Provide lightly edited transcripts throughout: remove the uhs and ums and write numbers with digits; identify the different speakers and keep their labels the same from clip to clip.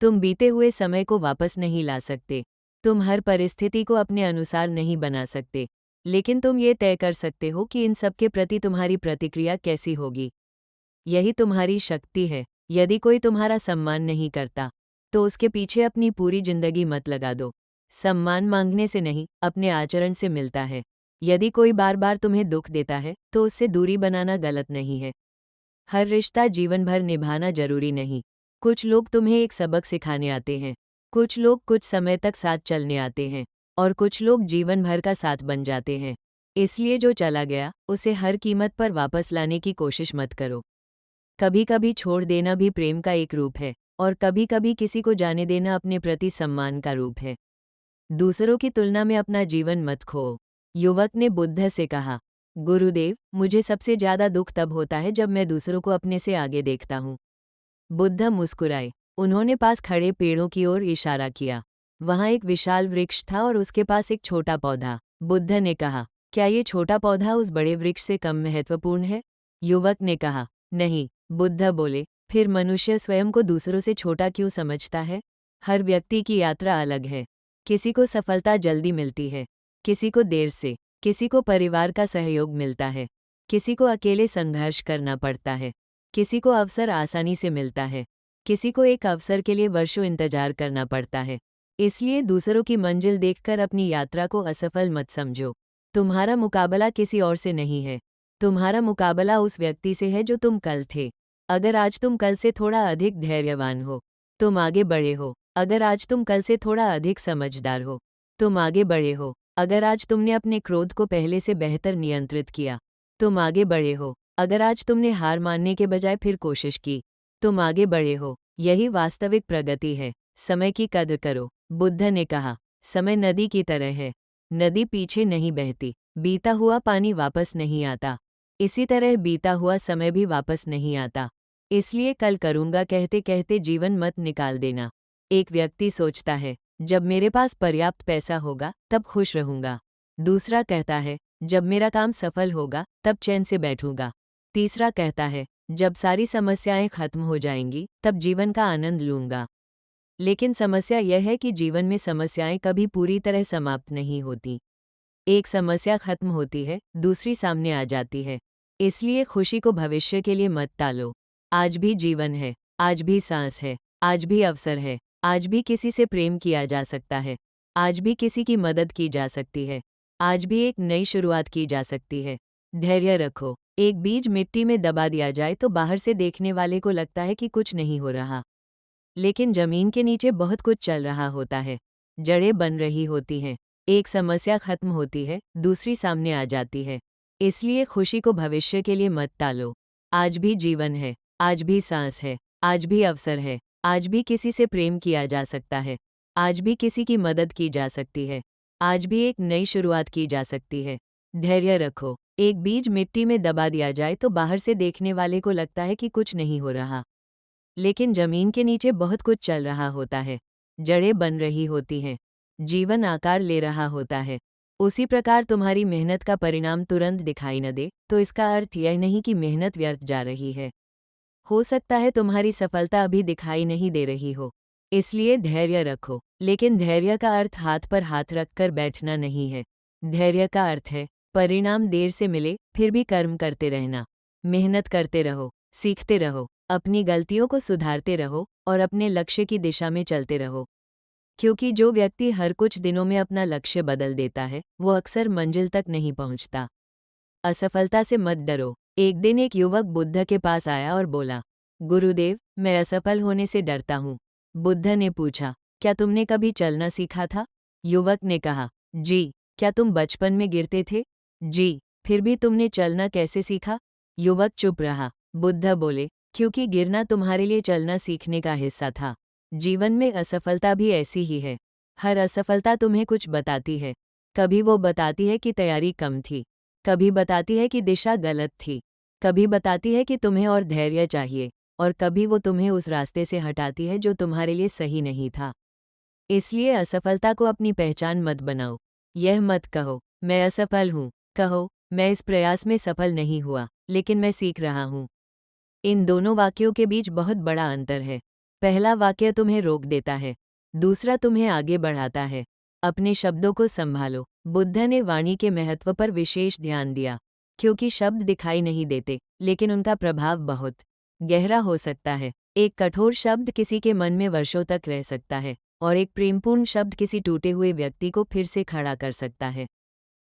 Speaker 1: तुम बीते हुए समय को वापस नहीं ला सकते। तुम हर परिस्थिति को अपने अनुसार नहीं बना सकते, लेकिन तुम ये तय कर सकते हो कि इन सब के प्रति तुम्हारी प्रतिक्रिया कैसी होगी। यही तुम्हारी शक्ति है। यदि कोई तुम्हारा सम्मान नहीं करता, तो उसके पीछे अपनी पूरी जिंदगी मत लगा दो। सम्मान मांगने से नहीं, अपने आचरण से मिलता है। यदि कोई बार बार तुम्हें दुख देता है, तो उससे दूरी बनाना गलत नहीं है। हर रिश्ता जीवन भर निभाना जरूरी नहीं। कुछ लोग तुम्हें एक सबक सिखाने आते हैं, कुछ लोग कुछ समय तक साथ चलने आते हैं, और कुछ लोग जीवन भर का साथ बन जाते हैं। इसलिए जो चला गया, उसे हर कीमत पर वापस लाने की कोशिश मत करो। कभी कभी छोड़ देना भी प्रेम का एक रूप है, और कभी कभी किसी को जाने देना अपने प्रति सम्मान का रूप है। दूसरों की तुलना में अपना जीवन मत खो। युवक ने बुद्ध से कहा, गुरुदेव, मुझे सबसे ज्यादा दुख तब होता है जब मैं दूसरों को अपने से आगे देखता हूँ। बुद्ध मुस्कुराए। उन्होंने पास खड़े पेड़ों की ओर इशारा किया। वहां एक विशाल वृक्ष था और उसके पास एक छोटा पौधा। बुद्ध ने कहा, क्या ये छोटा पौधा उस बड़े वृक्ष से कम महत्वपूर्ण है? युवक ने कहा, नहीं। बुद्ध बोले, फिर मनुष्य स्वयं को दूसरों से छोटा क्यों समझता है? हर व्यक्ति की यात्रा अलग है। किसी को सफलता जल्दी मिलती है, किसी को देर से, किसी को परिवार का सहयोग मिलता है, किसी को अकेले संघर्ष करना पड़ता है, किसी को अवसर आसानी से मिलता है, किसी को एक अवसर के लिए वर्षों इंतजार करना पड़ता है। इसलिए दूसरों की मंजिल देखकर अपनी यात्रा को असफल मत समझो। तुम्हारा मुकाबला किसी और से नहीं है, तुम्हारा मुकाबला उस व्यक्ति से है जो तुम कल थे। अगर आज तुम कल से थोड़ा अधिक धैर्यवान हो, तुम आगे बढ़े हो। अगर आज तुम कल से थोड़ा अधिक समझदार हो, तुम आगे बढ़े हो। अगर आज तुमने अपने क्रोध को पहले से बेहतर नियंत्रित किया, तुम आगे बढ़े हो। अगर आज तुमने हार मानने के बजाय फिर कोशिश की, तुम आगे बढ़े हो। यही वास्तविक प्रगति है। समय की कद्र करो। बुद्ध ने कहा, समय नदी की तरह है। नदी पीछे नहीं बहती। बीता हुआ पानी वापस नहीं आता। इसी तरह बीता हुआ समय भी वापस नहीं आता। इसलिए कल करूंगा कहते कहते जीवन मत निकाल देना। एक व्यक्ति सोचता है, जब मेरे पास पर्याप्त पैसा होगा तब खुश रहूंगा। दूसरा कहता है, जब मेरा काम सफल होगा तब चैन से बैठूंगा। तीसरा कहता है, जब सारी समस्याएं खत्म हो जाएंगी तब जीवन का आनंद लूंगा। लेकिन समस्या यह है कि जीवन में समस्याएं कभी पूरी तरह समाप्त नहीं होती। एक समस्या खत्म होती है, दूसरी सामने आ जाती है। इसलिए खुशी को भविष्य के लिए मत टालो। आज भी जीवन है, आज भी सांस है, आज भी अवसर है, आज भी किसी से प्रेम किया जा सकता है, आज भी किसी की मदद की जा सकती है, आज भी एक नई शुरुआत की जा सकती है। धैर्य रखो। एक बीज मिट्टी में दबा दिया जाए तो बाहर से देखने वाले को लगता है कि कुछ नहीं हो रहा, लेकिन जमीन के नीचे बहुत कुछ चल रहा होता है। जड़ें बन रही होती हैं। एक समस्या खत्म होती है, दूसरी सामने आ जाती है। इसलिए खुशी को भविष्य के लिए मत टालो। आज भी जीवन है, आज भी सांस है, आज भी अवसर है, आज भी किसी से प्रेम किया जा सकता है, आज भी किसी की मदद की जा सकती है, आज भी एक नई शुरुआत की जा सकती है। धैर्य रखो। एक बीज मिट्टी में दबा दिया जाए तो बाहर से देखने वाले को लगता है कि कुछ नहीं हो रहा, लेकिन जमीन के नीचे बहुत कुछ चल रहा होता है। जड़ें बन रही होती हैं, जीवन आकार ले रहा होता है। उसी प्रकार तुम्हारी मेहनत का परिणाम तुरंत दिखाई न दे तो इसका अर्थ यह नहीं कि मेहनत व्यर्थ जा रही है। हो सकता है तुम्हारी सफलता अभी दिखाई नहीं दे रही हो, इसलिए धैर्य रखो। लेकिन धैर्य का अर्थ हाथ पर हाथ रखकर बैठना नहीं है। धैर्य का अर्थ है परिणाम देर से मिले फिर भी कर्म करते रहना। मेहनत करते रहो, सीखते रहो, अपनी गलतियों को सुधारते रहो और अपने लक्ष्य की दिशा में चलते रहो। क्योंकि जो व्यक्ति हर कुछ दिनों में अपना लक्ष्य बदल देता है, वो अक्सर मंजिल तक नहीं पहुंचता। असफलता से मत डरो। एक दिन एक युवक बुद्ध के पास आया और बोला, गुरुदेव, मैं असफल होने से डरता हूँ। बुद्ध ने पूछा, क्या तुमने कभी चलना सीखा था? युवक ने कहा, जी। क्या तुम बचपन में गिरते थे? जी। फिर भी तुमने चलना कैसे सीखा? युवक चुप रहा। बुद्ध बोले, क्योंकि गिरना तुम्हारे लिए चलना सीखने का हिस्सा था। जीवन में असफलता भी ऐसी ही है। हर असफलता तुम्हें कुछ बताती है। कभी वो बताती है कि तैयारी कम थी, कभी बताती है कि दिशा गलत थी, कभी बताती है कि तुम्हें और धैर्य चाहिए, और कभी वो तुम्हें उस रास्ते से हटाती है जो तुम्हारे लिए सही नहीं था। इसलिए असफलता को अपनी पहचान मत बनाओ। यह मत कहो, मैं असफल हूँ। कहो, मैं इस प्रयास में सफल नहीं हुआ, लेकिन मैं सीख रहा हूँ। इन दोनों वाक्यों के बीच बहुत बड़ा अंतर है। पहला वाक्य तुम्हें रोक देता है, दूसरा तुम्हें आगे बढ़ाता है। अपने शब्दों को संभालो। बुद्ध ने वाणी के महत्व पर विशेष ध्यान दिया, क्योंकि शब्द दिखाई नहीं देते, लेकिन उनका प्रभाव बहुत गहरा हो सकता है। एक कठोर शब्द किसी के मन में वर्षों तक रह सकता है, और एक प्रेमपूर्ण शब्द किसी टूटे हुए व्यक्ति को फिर से खड़ा कर सकता है।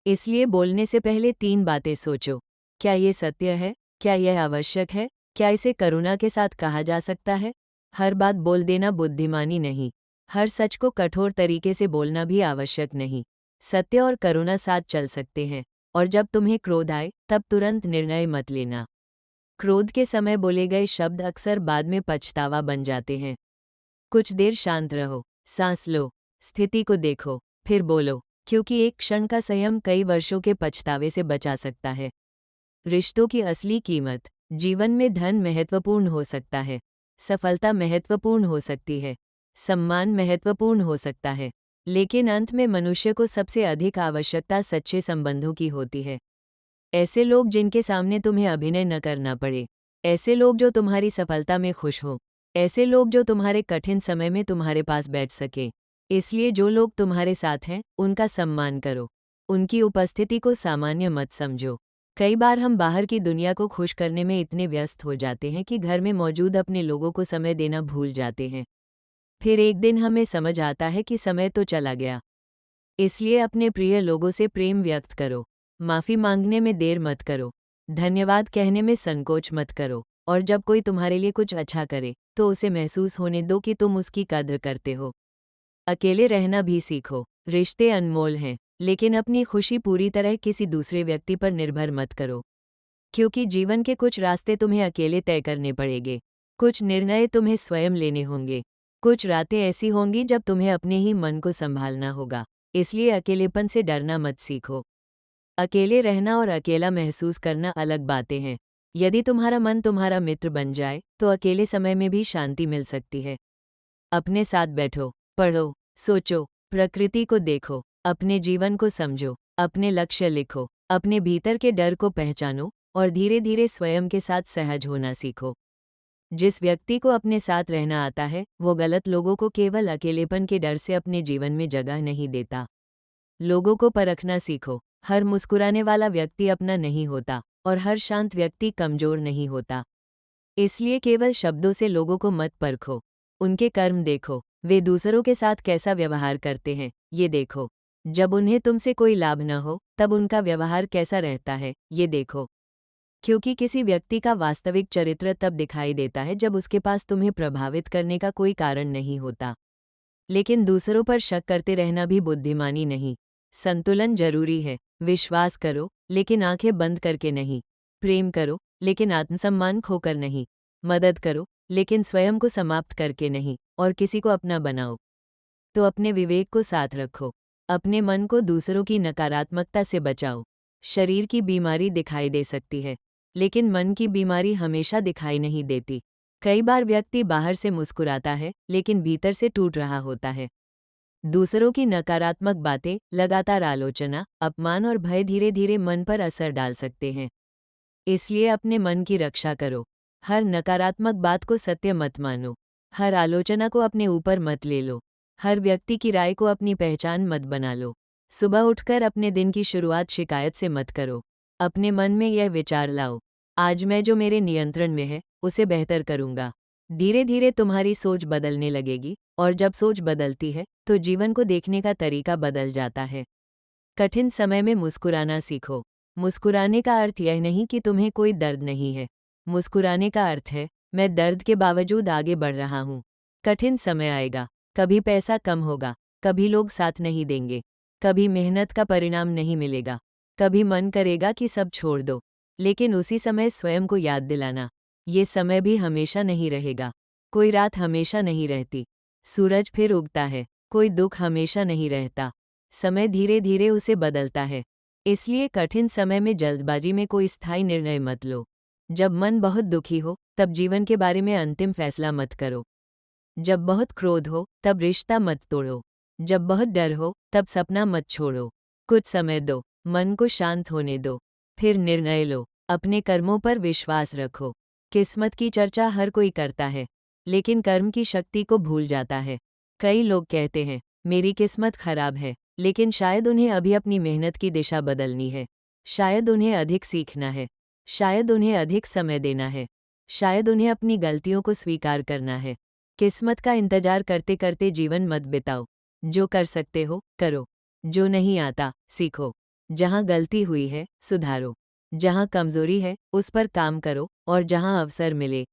Speaker 1: इसलिए बोलने से पहले 3 बातें सोचो। क्या ये सत्य है? क्या यह आवश्यक है? क्या इसे करुणा के साथ कहा जा सकता है? हर बात बोल देना बुद्धिमानी नहीं। हर सच को कठोर तरीके से बोलना भी आवश्यक नहीं। सत्य और करुणा साथ चल सकते हैं। और जब तुम्हें क्रोध आए, तब तुरंत निर्णय मत लेना। क्रोध के समय बोले गए शब्द अक्सर बाद में पछतावा बन जाते हैं। कुछ देर शांत रहो, सांस लो, स्थिति को देखो, फिर बोलो, क्योंकि एक क्षण का संयम कई वर्षों के पछतावे से बचा सकता है। रिश्तों की असली कीमत। जीवन में धन महत्वपूर्ण हो सकता है, सफलता महत्वपूर्ण हो सकती है, सम्मान महत्वपूर्ण हो सकता है, लेकिन अंत में मनुष्य को सबसे अधिक आवश्यकता सच्चे संबंधों की होती है। ऐसे लोग जिनके सामने तुम्हें अभिनय न करना पड़े, ऐसे लोग जो तुम्हारी सफलता में खुश हों, ऐसे लोग जो तुम्हारे कठिन समय में तुम्हारे पास बैठ सके। इसलिए जो लोग तुम्हारे साथ हैं, उनका सम्मान करो, उनकी उपस्थिति को सामान्य मत समझो। कई बार हम बाहर की दुनिया को खुश करने में इतने व्यस्त हो जाते हैं कि घर में मौजूद अपने लोगों को समय देना भूल जाते हैं। फिर एक दिन हमें समझ आता है कि समय तो चला गया। इसलिए अपने प्रिय लोगों से प्रेम व्यक्त करो, माफ़ी मांगने में देर मत करो, धन्यवाद कहने में संकोच मत करो, और जब कोई तुम्हारे लिए कुछ अच्छा करे, तो उसे महसूस होने दो कि तुम उसकी कद्र करते हो। अकेले रहना भी सीखो। रिश्ते अनमोल हैं, लेकिन अपनी खुशी पूरी तरह किसी दूसरे व्यक्ति पर निर्भर मत करो, क्योंकि जीवन के कुछ रास्ते तुम्हें अकेले तय करने पड़ेंगे, कुछ निर्णय तुम्हें स्वयं लेने होंगे, कुछ रातें ऐसी होंगी जब तुम्हें अपने ही मन को संभालना होगा। इसलिए अकेलेपन से डरना मत सीखो। अकेले रहना और अकेला महसूस करना अलग बातें हैं। यदि तुम्हारा मन तुम्हारा मित्र बन जाए, तो अकेले समय में भी शांति मिल सकती है। अपने साथ बैठो, पढ़ो, सोचो, प्रकृति को देखो, अपने जीवन को समझो, अपने लक्ष्य लिखो, अपने भीतर के डर को पहचानो, और धीरे धीरे स्वयं के साथ सहज होना सीखो। जिस व्यक्ति को अपने साथ रहना आता है, वो गलत लोगों को केवल अकेलेपन के डर से अपने जीवन में जगह नहीं देता। लोगों को परखना सीखो। हर मुस्कुराने वाला व्यक्ति अपना नहीं होता, और हर शांत व्यक्ति कमजोर नहीं होता। इसलिए केवल शब्दों से लोगों को मत परखो, उनके कर्म देखो। वे दूसरों के साथ कैसा व्यवहार करते हैं, ये देखो। जब उन्हें तुमसे कोई लाभ न हो, तब उनका व्यवहार कैसा रहता है, ये देखो। क्योंकि किसी व्यक्ति का वास्तविक चरित्र तब दिखाई देता है जब उसके पास तुम्हें प्रभावित करने का कोई कारण नहीं होता। लेकिन दूसरों पर शक करते रहना भी बुद्धिमानी नहीं। संतुलन जरूरी है। विश्वास करो, लेकिन आंखें बंद करके नहीं। प्रेम करो, लेकिन आत्मसम्मान खोकर नहीं। मदद करो, लेकिन स्वयं को समाप्त करके नहीं। और किसी को अपना बनाओ, तो अपने विवेक को साथ रखो। अपने मन को दूसरों की नकारात्मकता से बचाओ। शरीर की बीमारी दिखाई दे सकती है, लेकिन मन की बीमारी हमेशा दिखाई नहीं देती। कई बार व्यक्ति बाहर से मुस्कुराता है, लेकिन भीतर से टूट रहा होता है। दूसरों की नकारात्मक बातें, लगातार आलोचना, अपमान और भय धीरे धीरे मन पर असर डाल सकते हैं। इसलिए अपने मन की रक्षा करो। हर नकारात्मक बात को सत्य मत मानो। हर आलोचना को अपने ऊपर मत ले लो। हर व्यक्ति की राय को अपनी पहचान मत बना लो। सुबह उठकर अपने दिन की शुरुआत शिकायत से मत करो। अपने मन में यह विचार लाओ, आज मैं जो मेरे नियंत्रण में है, उसे बेहतर करूंगा। धीरे धीरे तुम्हारी सोच बदलने लगेगी, और जब सोच बदलती है, तो जीवन को देखने का तरीका बदल जाता है। कठिन समय में मुस्कुराना सीखो। मुस्कुराने का अर्थ यह नहीं कि तुम्हें कोई दर्द नहीं है। मुस्कुराने का अर्थ है, मैं दर्द के बावजूद आगे बढ़ रहा हूँ। कठिन समय आएगा, कभी पैसा कम होगा, कभी लोग साथ नहीं देंगे, कभी मेहनत का परिणाम नहीं मिलेगा, कभी मन करेगा कि सब छोड़ दो। लेकिन उसी समय स्वयं को याद दिलाना, ये समय भी हमेशा नहीं रहेगा। कोई रात हमेशा नहीं रहती, सूरज फिर उगता है। कोई दुख हमेशा नहीं रहता, समय धीरे धीरे उसे बदलता है। इसलिए कठिन समय में जल्दबाजी में कोई स्थायी निर्णय मत लो। जब मन बहुत दुखी हो, तब जीवन के बारे में अंतिम फैसला मत करो। जब बहुत क्रोध हो, तब रिश्ता मत तोड़ो। जब बहुत डर हो, तब सपना मत छोड़ो। कुछ समय दो, मन को शांत होने दो, फिर निर्णय लो। अपने कर्मों पर विश्वास रखो। किस्मत की चर्चा हर कोई करता है, लेकिन कर्म की शक्ति को भूल जाता है। कई लोग कहते हैं, मेरी किस्मत खराब है, लेकिन शायद उन्हें अभी अपनी मेहनत की दिशा बदलनी है। शायद उन्हें अधिक सीखना है। शायद उन्हें अधिक समय देना है। शायद उन्हें अपनी गलतियों को स्वीकार करना है। किस्मत का इंतजार करते करते जीवन मत बिताओ। जो कर सकते हो, करो। जो नहीं आता, सीखो। जहाँ गलती हुई है, सुधारो। जहाँ कमजोरी है, उस पर काम करो, और जहाँ अवसर मिले,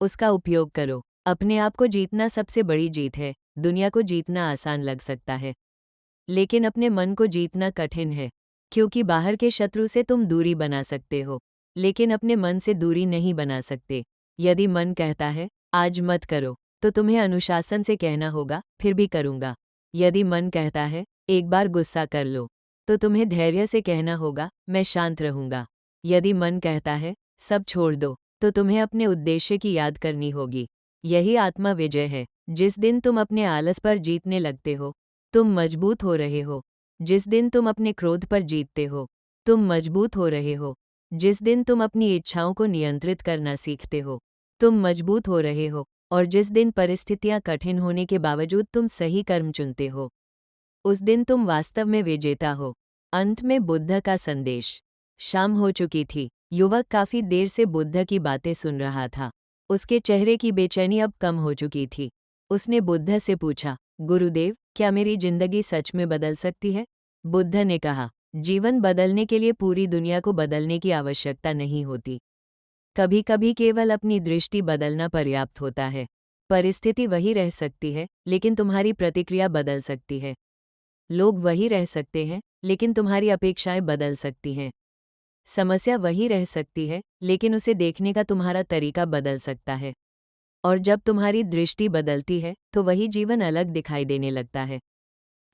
Speaker 1: उसका उपयोग करो। अपने आप को जीतना सबसे बड़ी जीत है। दुनिया को जीतना आसान लग सकता है, लेकिन अपने मन को जीतना कठिन है, क्योंकि बाहर के शत्रु से तुम दूरी बना सकते हो, लेकिन अपने मन से दूरी नहीं बना सकते। यदि मन कहता है, आज मत करो, तो तुम्हें अनुशासन से कहना होगा, फिर भी करूंगा। यदि मन कहता है, एक बार गुस्सा कर लो, तो तुम्हें धैर्य से कहना होगा, मैं शांत रहूंगा। यदि मन कहता है, सब छोड़ दो, तो तुम्हें अपने उद्देश्य की याद करनी होगी। यही आत्मा विजय है। जिस दिन तुम अपने आलस पर जीतने लगते हो, तुम मजबूत हो रहे हो। जिस दिन तुम अपने क्रोध पर जीतते हो, तुम मजबूत हो रहे हो। जिस दिन तुम अपनी इच्छाओं को नियंत्रित करना सीखते हो, तुम मजबूत हो रहे हो। और जिस दिन परिस्थितियां कठिन होने के बावजूद तुम सही कर्म चुनते हो, उस दिन तुम वास्तव में विजेता हो। अंत में बुद्ध का संदेश। शाम हो चुकी थी। युवक काफी देर से बुद्ध की बातें सुन रहा था। उसके चेहरे की बेचैनी अब कम हो चुकी थी। उसने बुद्ध से पूछा, गुरुदेव, क्या मेरी जिंदगी सच में बदल सकती है? बुद्ध ने कहा, जीवन बदलने के लिए पूरी दुनिया को बदलने की आवश्यकता नहीं होती। कभी कभी केवल अपनी दृष्टि बदलना पर्याप्त होता है। परिस्थिति वही रह सकती है, लेकिन तुम्हारी प्रतिक्रिया बदल सकती है। लोग वही रह सकते हैं, लेकिन तुम्हारी अपेक्षाएं बदल सकती हैं। समस्या वही रह सकती है, लेकिन उसे देखने का तुम्हारा तरीका बदल सकता है। और जब तुम्हारी दृष्टि बदलती है, तो वही जीवन अलग दिखाई देने लगता है।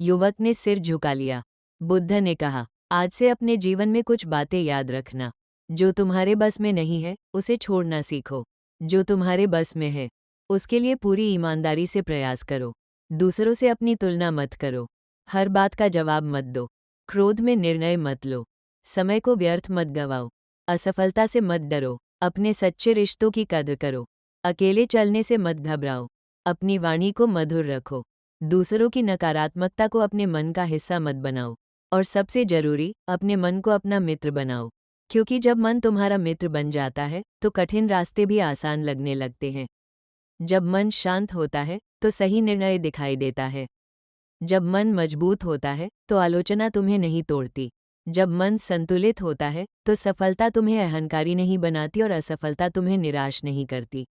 Speaker 1: युवक ने सिर झुका लिया। बुद्ध ने कहा, आज से अपने जीवन में कुछ बातें याद रखना। जो तुम्हारे बस में नहीं है, उसे छोड़ना सीखो। जो तुम्हारे बस में है, उसके लिए पूरी ईमानदारी से प्रयास करो। दूसरों से अपनी तुलना मत करो। हर बात का जवाब मत दो। क्रोध में निर्णय मत लो। समय को व्यर्थ मत गवाओ। असफलता से मत डरो। अपने सच्चे रिश्तों की कद्र करो। अकेले चलने से मत घबराओ। अपनी वाणी को मधुर रखो। दूसरों की नकारात्मकता को अपने मन का हिस्सा मत बनाओ। और सबसे जरूरी, अपने मन को अपना मित्र बनाओ। क्योंकि जब मन तुम्हारा मित्र बन जाता है, तो कठिन रास्ते भी आसान लगने लगते हैं। जब मन शांत होता है, तो सही निर्णय दिखाई देता है। जब मन मजबूत होता है, तो आलोचना तुम्हें नहीं तोड़ती। जब मन संतुलित होता है, तो सफलता तुम्हें अहंकारी नहीं बनाती और असफलता तुम्हें निराश नहीं करती।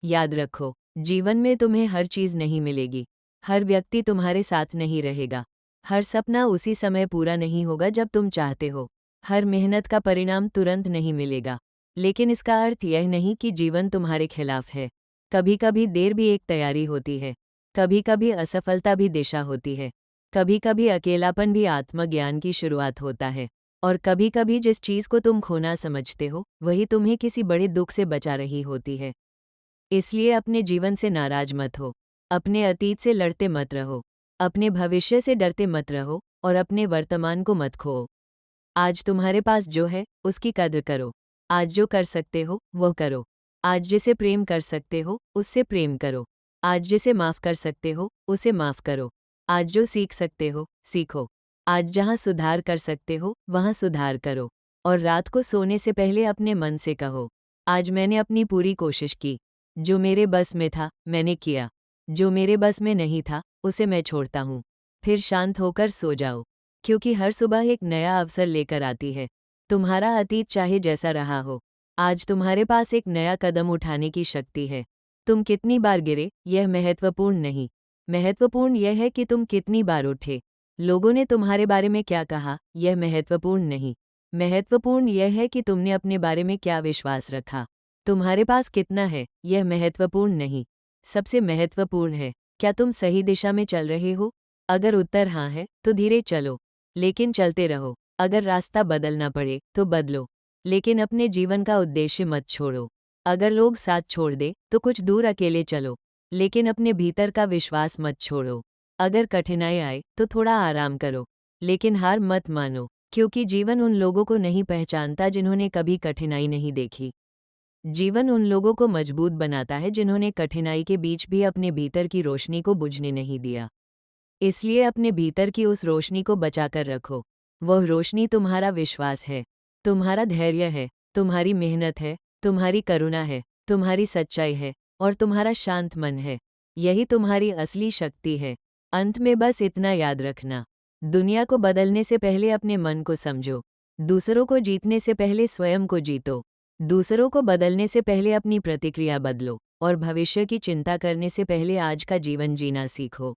Speaker 1: याद रखो, जीवन में तुम्हें हर चीज नहीं मिलेगी। हर व्यक्ति तुम्हारे साथ नहीं रहेगा। हर सपना उसी समय पूरा नहीं होगा जब तुम चाहते हो। हर मेहनत का परिणाम तुरंत नहीं मिलेगा। लेकिन इसका अर्थ यह नहीं कि जीवन तुम्हारे खिलाफ है। कभी कभी देर भी एक तैयारी होती है। कभी कभी असफलता भी दिशा होती है। कभी कभी अकेलापन भी आत्मज्ञान की शुरुआत होता है। और कभी कभी जिस चीज को तुम खोना समझते हो, वही तुम्हें किसी बड़े दुख से बचा रही होती है। इसलिए अपने जीवन से नाराज मत हो। अपने अतीत से लड़ते मत रहो। अपने भविष्य से डरते मत रहो, और अपने वर्तमान को मत खोओ। आज तुम्हारे पास जो है, उसकी कद्र करो। आज जो कर सकते हो, वो करो। आज जिसे प्रेम कर सकते हो, उससे प्रेम करो। आज जिसे माफ कर सकते हो, उसे माफ करो। आज जो सीख सकते हो, सीखो। आज जहाँ सुधार कर सकते हो, वहाँ सुधार करो। और रात को सोने से पहले अपने मन से कहो, आज मैंने अपनी पूरी कोशिश की। जो मेरे बस में था, मैंने किया। जो मेरे बस में नहीं था, उसे मैं छोड़ता हूँ। फिर शांत होकर सो जाओ, क्योंकि हर सुबह एक नया अवसर लेकर आती है। तुम्हारा अतीत चाहे जैसा रहा हो, आज तुम्हारे पास एक नया कदम उठाने की शक्ति है। तुम कितनी बार गिरे, यह महत्वपूर्ण नहीं। महत्वपूर्ण यह है कि तुम कितनी बार उठे। लोगों ने तुम्हारे बारे में क्या कहा, यह महत्वपूर्ण नहीं। महत्वपूर्ण यह है कि तुमने अपने बारे में क्या विश्वास रखा। तुम्हारे पास कितना है, यह महत्वपूर्ण नहीं। सबसे महत्वपूर्ण है, क्या तुम सही दिशा में चल रहे हो? अगर उत्तर हाँ है, तो धीरे चलो, लेकिन चलते रहो। अगर रास्ता बदलना पड़े, तो बदलो, लेकिन अपने जीवन का उद्देश्य मत छोड़ो। अगर लोग साथ छोड़ दे, तो कुछ दूर अकेले चलो, लेकिन अपने भीतर का विश्वास मत छोड़ो। अगर कठिनाई आए, तो थोड़ा आराम करो, लेकिन हार मत मानो, क्योंकि जीवन उन लोगों को नहीं पहचानता जिन्होंने कभी कठिनाई नहीं देखी। जीवन उन लोगों को मजबूत बनाता है जिन्होंने कठिनाई के बीच भी अपने भीतर की रोशनी को बुझने नहीं दिया। इसलिए अपने भीतर की उस रोशनी को बचाकर रखो। वह रोशनी तुम्हारा विश्वास है, तुम्हारा धैर्य है, तुम्हारी मेहनत है, तुम्हारी करुणा है, तुम्हारी सच्चाई है और तुम्हारा शांत मन है। यही तुम्हारी असली शक्ति है। अंत में बस इतना याद रखना, दुनिया को बदलने से पहले अपने मन को समझो, दूसरों को जीतने से पहले स्वयं को जीतो, दूसरों को बदलने से पहले अपनी प्रतिक्रिया बदलो और भविष्य की चिंता करने से पहले आज का जीवन जीना सीखो।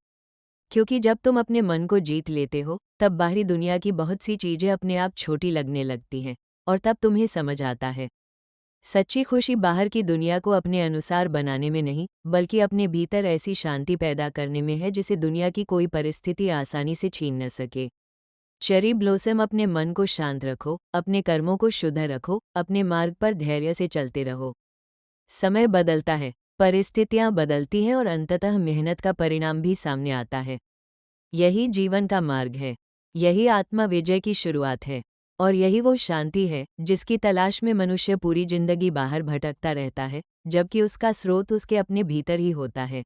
Speaker 1: क्योंकि जब तुम अपने मन को जीत लेते हो, तब बाहरी दुनिया की बहुत सी चीजें अपने आप छोटी लगने लगती हैं और तब तुम्हें समझ आता है, सच्ची खुशी बाहर की दुनिया को अपने अनुसार बनाने में नहीं, बल्कि अपने भीतर ऐसी शांति पैदा करने में है जिसे दुनिया की कोई परिस्थिति आसानी से छीन न सके। चेरी ब्लॉसम, अपने मन को शांत रखो, अपने कर्मों को शुद्ध रखो, अपने मार्ग पर धैर्य से चलते रहो। समय बदलता है, परिस्थितियां बदलती हैं और अंततः मेहनत का परिणाम भी सामने आता है। यही जीवन का मार्ग है, यही आत्मा विजय की शुरुआत है और यही वो शांति है जिसकी तलाश में मनुष्य पूरी जिंदगी बाहर भटकता रहता है, जबकि उसका स्रोत उसके अपने भीतर ही होता है।